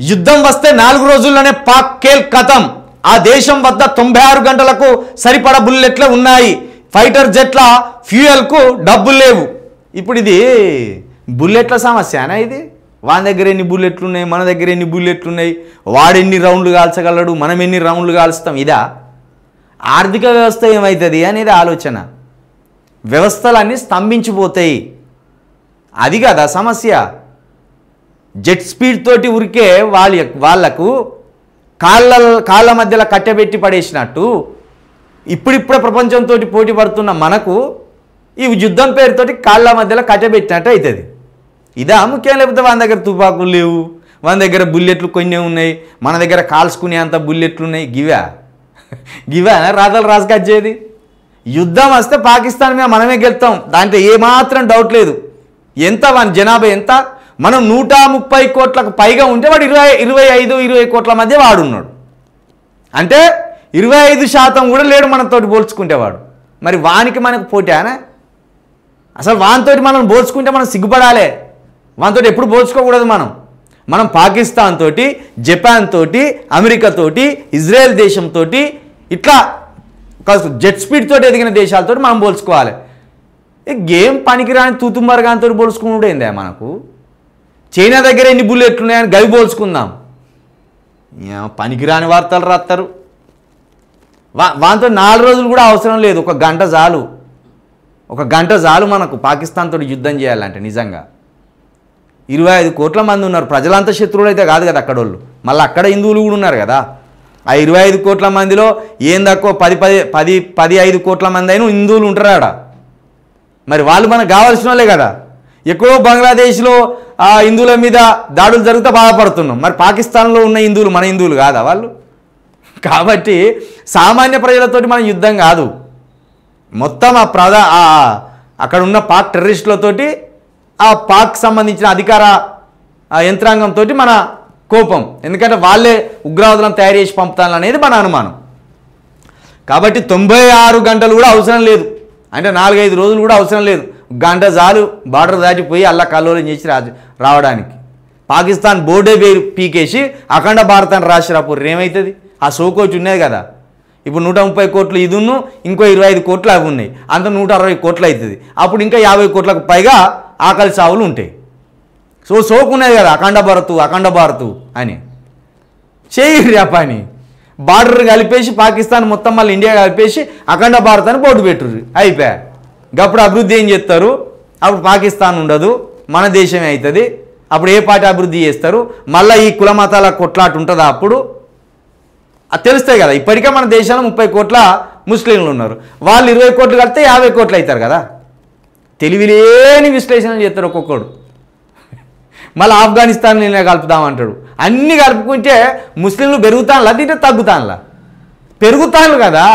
యుద్ధం వస్తే 4 రోజుల్లోనే పాక్ కేల్ ఖతం. ఆ దేశం వద్ద 96 గంటలకు సరిపడా బుల్లెట్లే ఉన్నాయి. ఫైటర్ జెట్ల ఫ్యూయల్కు డబ్బులు లేవు. ఇప్పుడు ఇది బుల్లెట్ల సమస్యనా? ఇది వాని దగ్గర ఎన్ని బుల్లెట్లు ఉన్నాయి, మన దగ్గర ఎన్ని బుల్లెట్లు ఉన్నాయి, వాడు ఎన్ని రౌండ్లు కాల్చగలడు, మనం ఎన్ని రౌండ్లు కాల్స్తాం, ఇదా? ఆర్థిక వ్యవస్థ ఏమవుతుంది అనేది ఆలోచన. వ్యవస్థలన్నీ స్తంభించిపోతాయి. అది కదా సమస్య. జెట్ స్పీడ్ తోటి ఉరికే వాళ్లకు కాళ్ళ మధ్యలో కట్టెబెట్టి పడేసినట్టు ఇప్పుడిప్పుడే ప్రపంచంతో పోటీ పడుతున్న మనకు ఈ యుద్ధం పేరుతోటి కాళ్ళ మధ్యలో కట్టెబెట్టినట్టు అవుతుంది. ఇదా ముఖ్యం? లేకపోతే మన దగ్గర తుపాకులు లేవు, మన దగ్గర బుల్లెట్లు కొన్ని ఉన్నాయి, మన దగ్గర కాల్చుకునే అంత బుల్లెట్లు ఉన్నాయి, గివా రాతలు రాసుకొచ్చేది? యుద్ధం వస్తే పాకిస్తాన్ మీద మనమే గెలుస్తాం, దాంట్లో ఏమాత్రం డౌట్ లేదు. ఎంత మన జనాభా ఎంత? మనం 130 కోట్లకు పైగా ఉంటే వాడు 25-20 కోట్ల మధ్య వాడున్నాడు. అంటే 25% కూడా లేడు మనతోటి పోల్చుకుంటే వాడు. మరి వానికి మనకు పోటానా? అసలు వానితోటి మనం పోల్చుకుంటే మనం సిగ్గుపడాలి. వానితో ఎప్పుడు పోల్చుకోకూడదు. మనం పాకిస్తాన్ తోటి, జపాన్ తోటి, అమెరికా తోటి, ఇజ్రాయెల్ దేశంతో ఇట్లా జెట్ స్పీడ్ తోటి ఎదిగిన దేశాలతో మనం పోల్చుకోవాలి. గేమ్ పనికిరాని తూతుమరగాంతో పోల్చుకుంటూ ఏందా మనకు? చైనా దగ్గర ఎన్ని బుల్లెట్లు ఉన్నాయని గవి పోల్చుకుందాం. పనికిరాని వార్తలు రాస్తారు. వాంతో 4 రోజులు కూడా అవసరం లేదు, ఒక గంట చాలు మనకు పాకిస్తాన్ తోటి యుద్ధం చేయాలంటే. నిజంగా 25 కోట్ల మంది ఉన్నారు. ప్రజలంతా శత్రువులు అయితే కాదు కదా అక్కడ వాళ్ళు. మళ్ళీ అక్కడ హిందువులు కూడా ఉన్నారు కదా. ఆ 25 కోట్ల మందిలో ఏం తక్కువ 15 కోట్ల మంది అయినా హిందువులు ఉంటారు ఆడ. మరి వాళ్ళు మనకు కావాల్సిన వాళ్ళే కదా. ఎక్కడో బంగ్లాదేశ్లో ఆ హిందువుల మీద దాడులు జరిగితే బాధపడుతున్నాం. మరి పాకిస్తాన్లో ఉన్న హిందువులు మన హిందువులు కాదా వాళ్ళు? కాబట్టి సామాన్య ప్రజలతోటి మన యుద్ధం కాదు, మొత్తం అక్కడ ఉన్న పాక్ టెర్రరిస్టులతోటి, ఆ పాక్ సంబంధించిన అధికార యంత్రాంగంతో మన కోపం. ఎందుకంటే వాళ్ళే ఉగ్రవాదులను తయారు చేసి పంపుతాను అనేది మన అనుమానం. కాబట్టి 96 గంటలు కూడా అవసరం లేదు, అంటే 4-5 రోజులు కూడా అవసరం లేదు. గంట చాలు బార్డర్ దాటిపోయి అల్లా కల్లోలం చేసి రావడానికి. పాకిస్తాన్ బోర్డే పీకేసి అఖండ భారతాన్ని రాసి రాపూర్ ఏమవుతుంది? ఆ సోకోచి ఉన్నది కదా. ఇప్పుడు 130 కోట్లు ఇది ఇంకో 25 కోట్లు అవి ఉన్నాయి, అంత 160 కోట్లు అవుతుంది. అప్పుడు ఇంకా 50 కోట్లకు పైగా ఆకలి సావులు ఉంటాయి. సోకున్నది కదా అఖండ భారతు అని చేయి ఆ పని. బార్డర్ కలిపేసి పాకిస్తాన్ మొత్తం మళ్ళీ ఇండియా కలిపేసి అఖండ భారత్ అని బోర్డు పెట్టుర్రు, అయిపోయా. అప్పుడు అభివృద్ధి ఏం చేస్తారు? అప్పుడు పాకిస్తాన్ ఉండదు, మన దేశమే అవుతుంది. అప్పుడు ఏ పార్టీ అభివృద్ధి చేస్తారు? మళ్ళీ ఈ కుల మతాల కొట్లాట ఉంటుందా? అప్పుడు అది తెలుస్తాయి కదా. ఇప్పటికే మన దేశంలో 30 కోట్ల ముస్లింలు ఉన్నారు, వాళ్ళు 20 కోట్లు కలిపితే 50 కోట్లు అవుతారు కదా. తెలివిలేని విశ్లేషణ చేస్తారు ఒక్కొక్కడు. మళ్ళీ ఆఫ్ఘనిస్తాన్ కలుపుదామంటాడు. అన్నీ కలుపుకుంటే ముస్లింలు పెరుగుతానులా, తింటే తగ్గుతానులా? పెరుగుతాను కదా.